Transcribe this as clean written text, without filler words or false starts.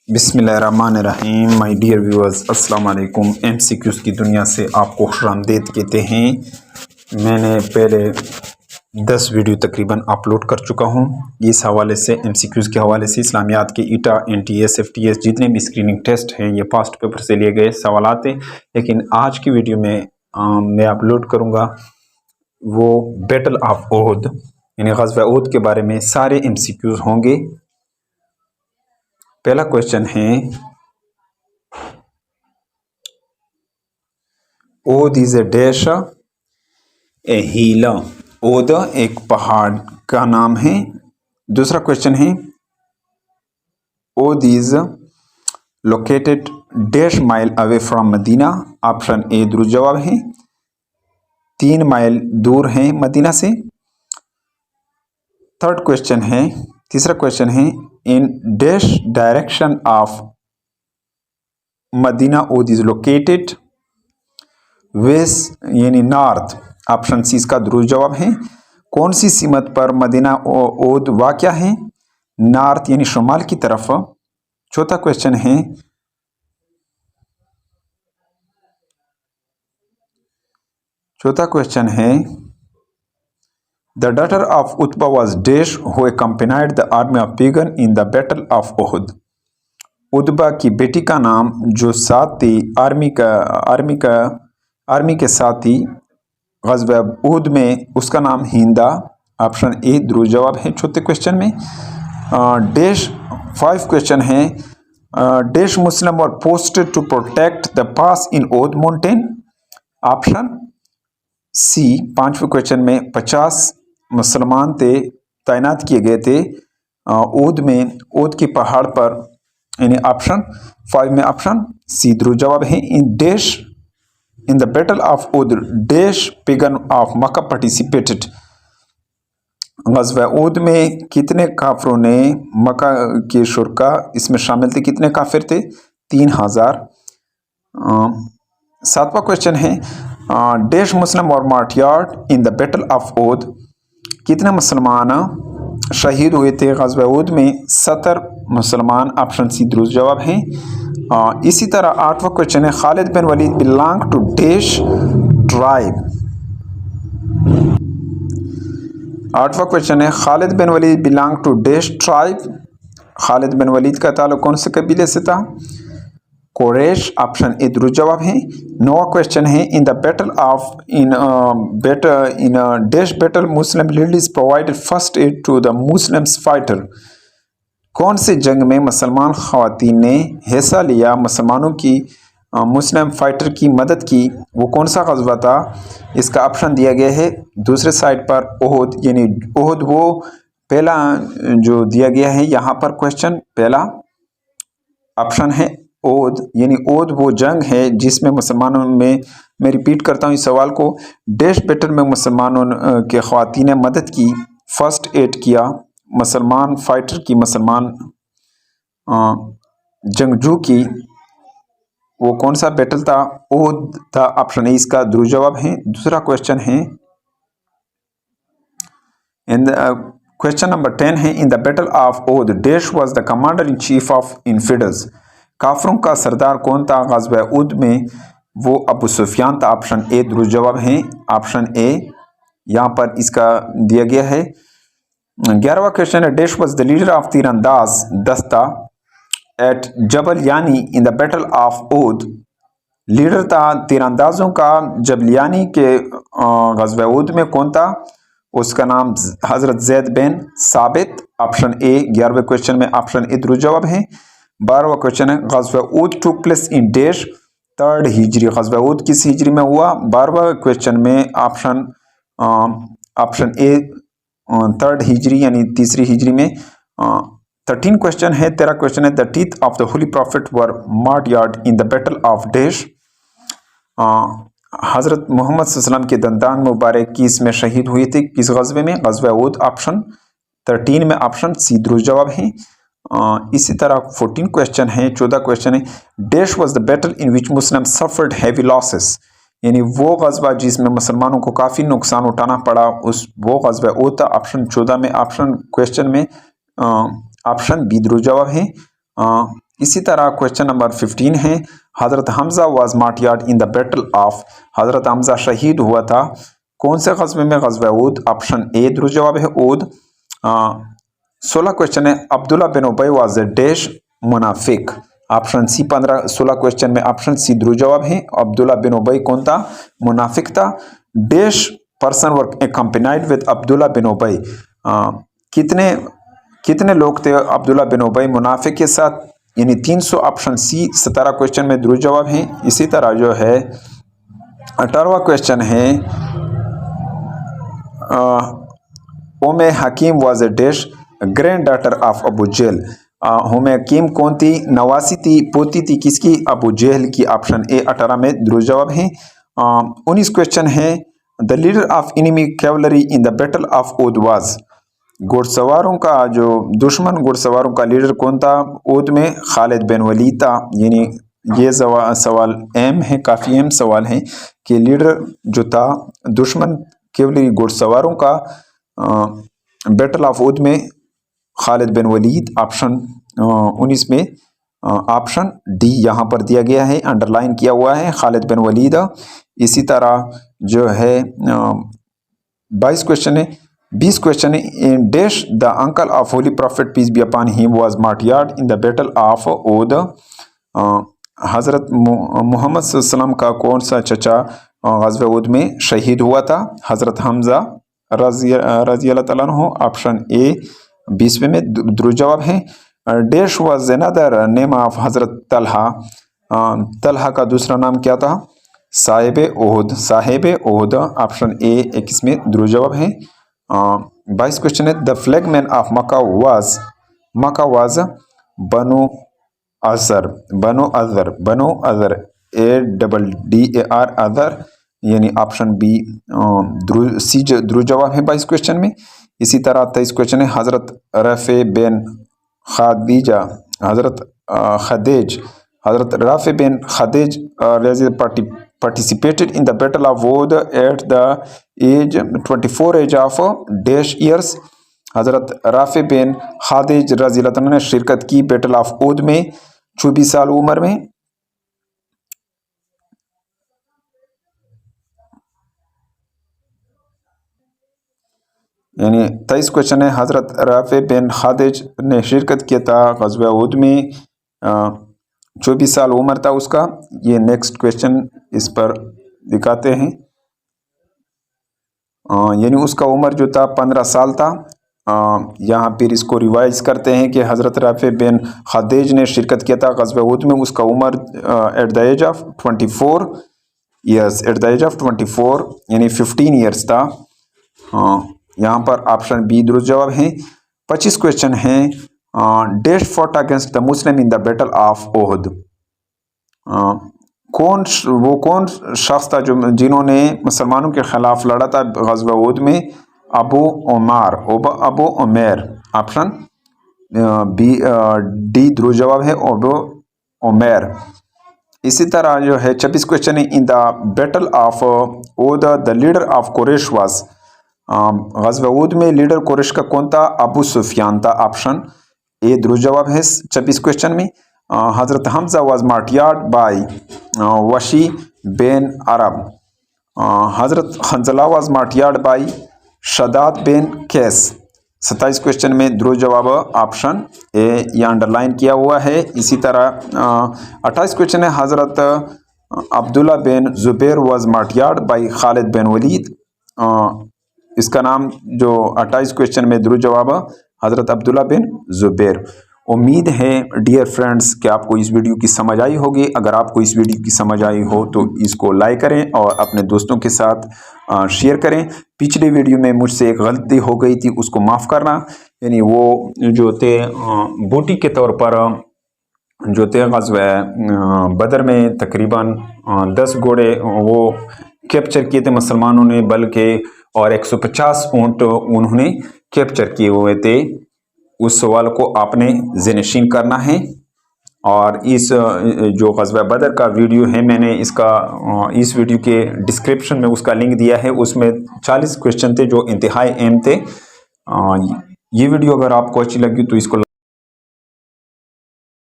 बिस्मिल्लाहिर्रहमानिर्रहीम। My dear viewers, अस्सलाम वालेकुम। एमसीक्यूज़ की दुनिया से आपको खुशामदीद कहते हैं। मैंने पहले 10 वीडियो तकरीबन अपलोड कर चुका हूं। इस हवाले से एमसीक्यूज़ के हवाले से इस्लामियात के ईटा, एनटीएस, एफटीएस जितने भी स्क्रीनिंग टेस्ट हैं ये पास्ट पेपर से लिए गए सवालात हैं। लेकिन आज की वीडियो में मैं अपलोड करूँगा वो बैटल ऑफ ओहद यानी ग़ज़वा ओहद के बारे में सारे एमसीक्यूज़ होंगे। पहला क्वेश्चन है, Uhud is a dash a hill. Uhud एक पहाड़ का नाम है। दूसरा क्वेश्चन है, Uhud is located dash mile away from Medina. Option A दुरुस्त जवाब है, 3 माइल दूर है मदीना से। थर्ड क्वेश्चन है, तीसरा क्वेश्चन है, in dash direction of Medina Uhud is located. West यानी नॉर्थ। ऑप्शन सी इसका दुरुस्त जवाब है। कौन सी सीमत पर मदीना ओहद वाक़या है? नॉर्थ यानी शुमाल की तरफ। चौथा क्वेश्चन है, the daughter of Utba was dash who accompanied the army of pagan in the battle of Uhud. Utba की बेटी का नाम जो साथ थी आर्मी के साथ थी ग़ज़वा ओहद में, उसका नाम हिंदा। ऑप्शन ए दुरुस्त जवाब है। चौथे क्वेश्चन में डैश 5 क्वेश्चन है, डैश मुस्लिम और posted to protect the pass in Uhud mountain. Option C 5वें क्वेश्चन में 50 मुसलमान तैनात किए गए थे ओहद में, ओहद के पहाड़ पर, यानी ऑप्शन 5 में ऑप्शन सी दुरुस्त जवाब है। In the battle of Uhud dash pagan of Mecca participated. ग़ज़वा ओहद में कितने काफिरों ने, मक्का के शुरका इसमें शामिल थे, कितने काफिर थे? 3000। 7वां क्वेश्चन है, डैश मुस्लिम और martyred in the battle of Uhud. कितने मुसलमान शहीद हुए थे ग़ज़वा ओहद में? 70 मुसलमान। ऑप्शन सी दुरुस्त जवाब है। इसी तरह 8वां क्वेश्चन है, Khalid bin Walid belong to dash tribe. 8वां क्वेश्चन है, Khalid bin Walid belong to dash tribe. Khalid bin Walid का ताल्लुक कौन से कबीले से था? कुरैश। ऑप्शन ए दुरुस्त जवाब है। 9वां क्वेश्चन है, in the battle of in dash battle Muslim ladies provided first aid to the Muslims fighter. कौन से जंग में मुसलमान ख़वातीन ने हिस्सा लिया, मुसलमानों की मुस्लिम फाइटर की मदद की? वो कौन सा ग़ज़वा था? इसका ऑप्शन दिया गया है दूसरे साइड पर, ओहद। यानी ओहद वो पहला जो दिया गया है यहाँ पर क्वेश्चन, पहला ऑप्शन है ओहद। यानी ओहद वो जंग है जिसमें मुसलमानों में, मैं रिपीट करता हूँ इस सवाल को, डैश बैटल में मुसलमानों के ख़वातीन ने मदद की, फर्स्ट एड किया मुसलमान फाइटर की, मुसलमान जंगजू की, वो कौन सा बैटल था? ओहद था। ऑप्शन ए इसका दुरुस्त जवाब है। दूसरा क्वेश्चन है, क्वेश्चन नंबर 10 है, in the battle of Uhud dash was the commander in chief of infidels. काफरों का सरदार कौन था ग़ज़वा ओहद में? वो अबू सुफियान था। ऑप्शन ए दुरुस्त जवाब है। ऑप्शन ए यहाँ पर इसका दिया गया है। 11वां क्वेश्चन है, dash was the leader of तीरंदाज दस्ता एट जबल यानी इन the battle of Uhud. Leader था तीरंदाजों का जबलियानी के ग़ज़वा ओहद में कौन था? उसका नाम हज़रत Zaid bin Sabit. Option A 11वें क्वेश्चन में ऑप्शन ए दुरुस्त जवाब है। 12वां क्वेश्चन है, ग़ज़वा Uhud took place in dash 3rd हिजरी। ग़ज़वा ओहद किस हिजरी में हुआ? 12वां क्वेश्चन में ऑप्शन ए 3rd हिजरी यानी तीसरी हिजरी में। 13 क्वेश्चन है, 13 क्वेश्चन है, the teeth of the holy prophet were martyred in the battle of dash. हज़रत मोहम्मद सल्लल्लाहु अलैहि वसल्लम के दंदान मुबारक किस में शहीद हुए थे, किस ग़ज़वे में? ग़ज़वा ओहद। ऑप्शन 13 में ऑप्शन सी दुरुस्त जवाब है। इसी तरह 14 क्वेश्चन है, 14 क्वेश्चन है, dash was the battle in which Muslim suffered heavy losses. यानी वो ग़ज़वा जिसमें मुसलमानों को काफ़ी नुकसान उठाना पड़ा, उस वो ग़ज़वा ओहद था। ऑप्शन 14 में ऑप्शन क्वेश्चन में ऑप्शन बी दुरुस्त जवाब है। इसी तरह क्वेश्चन नंबर 15 है, हज़रत Hamza was martyred in the battle of, हज़रत हमज़ा शहीद हुआ था कौन से ग़ज़वे में? ग़ज़वा ऊद। ऑप्शन ए दुरुस्त जवाब है ऊद। 16 क्वेश्चन है, Abdullah bin Ubai was dash मुनाफिक। ऑप्शन सी 16 क्वेश्चन में ऑप्शन सी दुरुस्त जवाब है। अब्दुल्ला बिन उबई कौन था? मुनाफिक था। Dash person were accompanied with Abdullah bin Ubai, कितने लोग थे अब्दुल्ला बिन उबई मुनाफिक के साथ? यानी 300। ऑप्शन सी 17 क्वेश्चन में दुरुस्त जवाब है। इसी तरह जो है 18वां क्वेश्चन है, Umme Hakim was a dash granddaughter of Abu Jahl. Umme Hakim कौन थी? नवासी थी, पोती थी किसकी? अबू जहल की। ऑप्शन ए 18 में दुरुस्त जवाब है। 19 क्वेश्चन है, the leader of enemy cavalry in the battle of Uhud was, घुड़सवारों का जो दुश्मन घुड़सवारों का लीडर कौन था ऊद में? खालिद बिन वलीद था। यानी ये सवाल अहम है, काफ़ी अहम सवाल है कि लीडर जो था दुश्मन कैवलरी घुड़सवारों का बैटल ऑफ ऊद में खालिद बिन वलीद। ऑप्शन 19 में ऑप्शन डी यहाँ पर दिया गया है, अंडरलाइन किया हुआ है, खालिद बिन वलीद। इसी तरह जो है 22 क्वेश्चन है, 20 क्वेश्चन है, in dash the uncle of holy prophet peace be upon him was martyred in the battle of Uhud. हज़रत मोहम्मद सल्लल्लाहु अलैहि वसल्लम का कौन सा चचा ग़ज़वा ऊद में शहीद हुआ था? हज़रत हमज़ा रज़ी अल्लाह तआला अन्हु। ऑप्शन ए 20वें में दुरुस्त जवाब है। Dash was another name of हज़रत तलहा, तलहा का दूसरा नाम क्या था? साहिब ओहद, साहिब ओहद। ऑप्शन ए 21 में दुरुस्त जवाब है। 22 क्वेश्चन है, the flag man of Mecca was Banu Azhar, Banu Azhar ADDAR Azhar, यानी ऑप्शन बी सी दुरुस्त जवाब है 22 क्वेश्चन में। इसी तरह 23 क्वेश्चन है, हज़रत रफ़े बिन खादीजा, हज़रत राफ़े बिन खादिज participated in the battle of Uhud at the age 24 age of dash years। हज़रत राफ़े बिन खादिज रज़ी अल्लाह तआला ने शिरकत की बैटल ऑफ ऊद में 24 साल उम्र में। यानी 23 क्वेश्चन है, हज़रत राफ़े बिन खादिज ने शिरकत किया था ग़ज़वा ऊद में, 24 साल उम्र था उसका। ये नेक्स्ट क्वेश्चन इस पर दिखाते हैं, यानी उसका उम्र जो था 15 साल था। यहाँ फिर इसको रिवाइज करते हैं कि हज़रत राफ़े बिन खादिज ने शिरकत किया था ग़ज़वा ऊद में, उसका उम्र at the age of 24 years, at the age of 24 यानी 15 ईयर्स था। यहाँ पर ऑप्शन बी दुरुस्त जवाब है। 25 क्वेश्चन है, dash fought against the Muslim in the battle of Uhud. कौन शख्स था जो जिन्होंने मुसलमानों के खिलाफ लड़ा था ग़ज़वा ऊद में? Abu Umair. Option B D दुरुस्त जवाब है, अबू उमैर। इसी तरह जो है 26 क्वेश्चन है, in the battle of Uhud the leader of Quraysh was, ग़ज़वा ऊद में लीडर कुरैश का कौन था? अबू सुफियान था। ऑप्शन ए दुरुस्त जवाब है 26 क्वेश्चन में। हज़रत हमज़ा वाज मार्टियर्ड बाय वशी बिन अरब, हज़रत Hanzala was martyred by Shaddad bin Qais. 27 question में दुरुस्त जवाब ऑप्शन ए, यह अंडरलाइन किया हुआ है। इसी तरह 28 क्वेश्चन है, हज़रत Abdullah bin Zubair was martyred by Khalid bin Walid. इसका नाम जो 28 क्वेश्चन में दुरुस्त जवाब हज़रत अब्दुल्ला बिन ज़ुबैर। उम्मीद है डियर फ्रेंड्स कि आपको इस वीडियो की समझ आई होगी। अगर आपको इस वीडियो की समझ आई हो तो इसको लाइक करें और अपने दोस्तों के साथ शेयर करें। पिछले वीडियो में मुझसे एक गलती हो गई थी, उसको माफ़ करना। यानी वो जो थे बूटी के तौर पर जो थे ग़ज़वा बदर में तकरीबन 10 घोड़े वो कैप्चर किए थे मुसलमानों ने, बल्कि और 150 ऊँट उन्होंने कैप्चर किए हुए थे। उस सवाल को आपने ज़हनशीन करना है। और इस जो ग़ज़वा बदर का वीडियो है, मैंने इसका इस वीडियो के डिस्क्रिप्शन में उसका लिंक दिया है। उसमें 40 क्वेश्चन थे जो इंतहाई अहम थे। ये वीडियो अगर आपको अच्छी लगी तो इसको